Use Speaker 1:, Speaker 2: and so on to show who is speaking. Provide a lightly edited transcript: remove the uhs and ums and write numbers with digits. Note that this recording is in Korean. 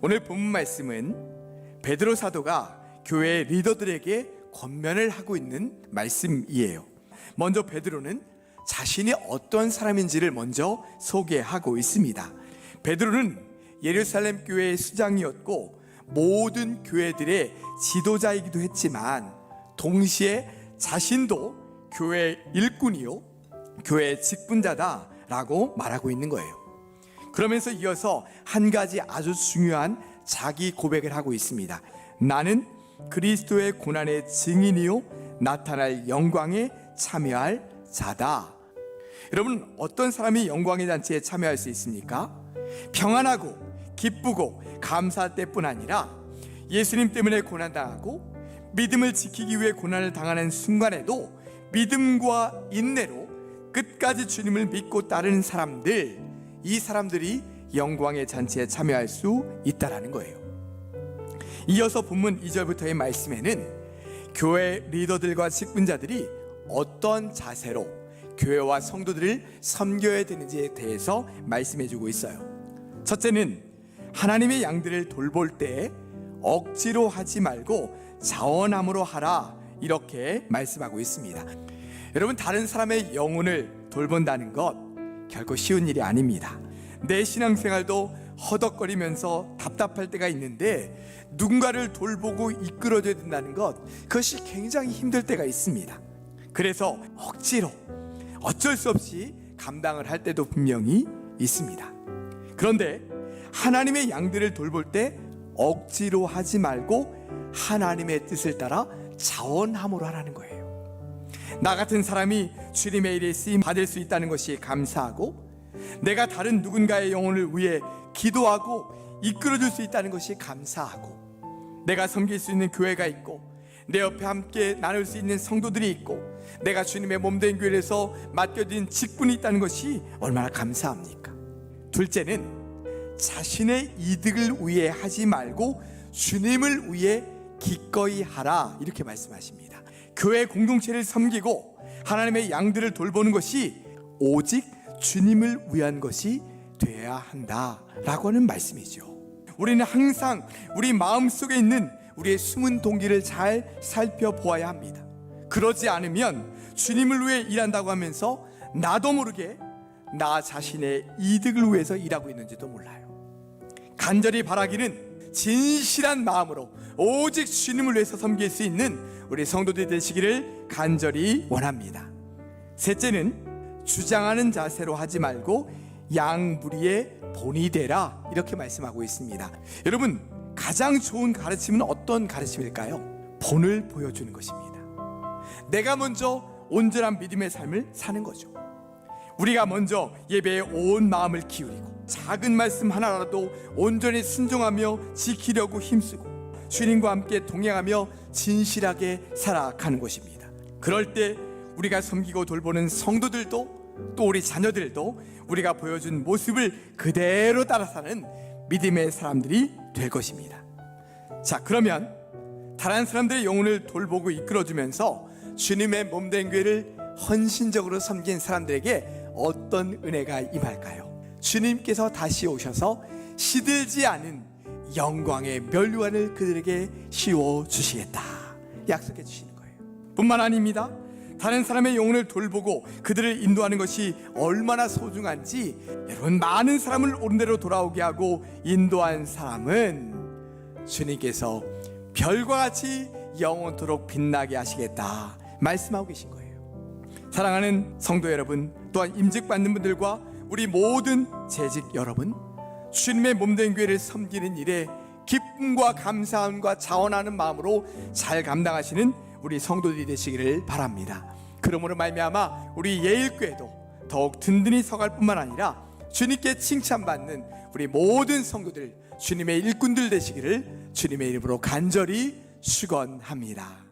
Speaker 1: 오늘 본문 말씀은 베드로 사도가 교회 리더들에게 권면을 하고 있는 말씀이에요. 먼저 베드로는 자신이 어떤 사람인지를 먼저 소개하고 있습니다. 베드로는 예루살렘 교회의 수장이었고 모든 교회들의 지도자이기도 했지만 동시에 자신도 교회 일꾼이요 교회 직분자다라고 말하고 있는 거예요. 그러면서 이어서 한 가지 아주 중요한 자기 고백을 하고 있습니다. 나는 그리스도의 고난의 증인이요 나타날 영광에 참여할 자다. 여러분, 어떤 사람이 영광의 잔치에 참여할 수 있습니까? 평안하고 기쁘고 감사할 때뿐 아니라 예수님 때문에 고난당하고 믿음을 지키기 위해 고난을 당하는 순간에도 믿음과 인내로 끝까지 주님을 믿고 따르는 사람들, 이 사람들이 영광의 잔치에 참여할 수 있다라는 거예요. 이어서 본문 2절부터의 말씀에는 교회 리더들과 직분자들이 어떤 자세로 교회와 성도들을 섬겨야 되는지에 대해서 말씀해주고 있어요. 첫째는 하나님의 양들을 돌볼 때 억지로 하지 말고 자원함으로 하라, 이렇게 말씀하고 있습니다. 여러분, 다른 사람의 영혼을 돌본다는 것 결코 쉬운 일이 아닙니다. 내 신앙생활도 허덕거리면서 답답할 때가 있는데 누군가를 돌보고 이끌어줘야 된다는 것, 그것이 굉장히 힘들 때가 있습니다. 그래서 억지로 어쩔 수 없이 감당을 할 때도 분명히 있습니다. 그런데 하나님의 양들을 돌볼 때 억지로 하지 말고 하나님의 뜻을 따라 자원함으로 하라는 거예요. 나 같은 사람이 주님의 일에 쓰임 받을 수 있다는 것이 감사하고, 내가 다른 누군가의 영혼을 위해 기도하고 이끌어줄 수 있다는 것이 감사하고, 내가 섬길 수 있는 교회가 있고 내 옆에 함께 나눌 수 있는 성도들이 있고 내가 주님의 몸된 교회에서 맡겨진 직분이 있다는 것이 얼마나 감사합니까? 둘째는 자신의 이득을 위해 하지 말고 주님을 위해 기꺼이 하라, 이렇게 말씀하십니다. 교회 공동체를 섬기고 하나님의 양들을 돌보는 것이 오직 주님을 위한 것이 되어야 한다라고 하는 말씀이죠. 우리는 항상 우리 마음속에 있는 우리의 숨은 동기를 잘 살펴보아야 합니다. 그러지 않으면 주님을 위해 일한다고 하면서 나도 모르게 나 자신의 이득을 위해서 일하고 있는지도 몰라요. 간절히 바라기는 진실한 마음으로 오직 주님을 위해서 섬길 수 있는 우리 성도들이 되시기를 간절히 원합니다. 셋째는 주장하는 자세로 하지 말고 양무리의 본이 되라, 이렇게 말씀하고 있습니다. 여러분, 가장 좋은 가르침은 어떤 가르침일까요? 본을 보여주는 것입니다. 내가 먼저 온전한 믿음의 삶을 사는 거죠. 우리가 먼저 예배에 온 마음을 기울이고 작은 말씀 하나라도 온전히 순종하며 지키려고 힘쓰고 주님과 함께 동행하며 진실하게 살아가는 것입니다. 그럴 때 우리가 섬기고 돌보는 성도들도 또 우리 자녀들도 우리가 보여준 모습을 그대로 따라 사는 믿음의 사람들이 될 것입니다. 자, 그러면 다른 사람들의 영혼을 돌보고 이끌어주면서 주님의 몸된 교회를 헌신적으로 섬긴 사람들에게 어떤 은혜가 임할까요? 주님께서 다시 오셔서 시들지 않은 영광의 면류관을 그들에게 씌워 주시겠다 약속해 주시는 거예요. 뿐만 아닙니다. 다른 사람의 영혼을 돌보고 그들을 인도하는 것이 얼마나 소중한지, 여러분, 많은 사람을 옳은 돌아오게 하고 인도한 사람은 주님께서 별과 같이 영원토록 빛나게 하시겠다 말씀하고 계신 거예요. 사랑하는 성도 여러분, 또한 임직받는 분들과 우리 모든 재직 여러분, 주님의 몸된 교회를 섬기는 일에 기쁨과 감사함과 자원하는 마음으로 잘 감당하시는 우리 성도들이 되시기를 바랍니다. 그러므로 말미암아 우리 예일교회도 더욱 든든히 서갈 뿐만 아니라 주님께 칭찬받는 우리 모든 성도들, 주님의 일꾼들 되시기를 주님의 이름으로 간절히 축원합니다.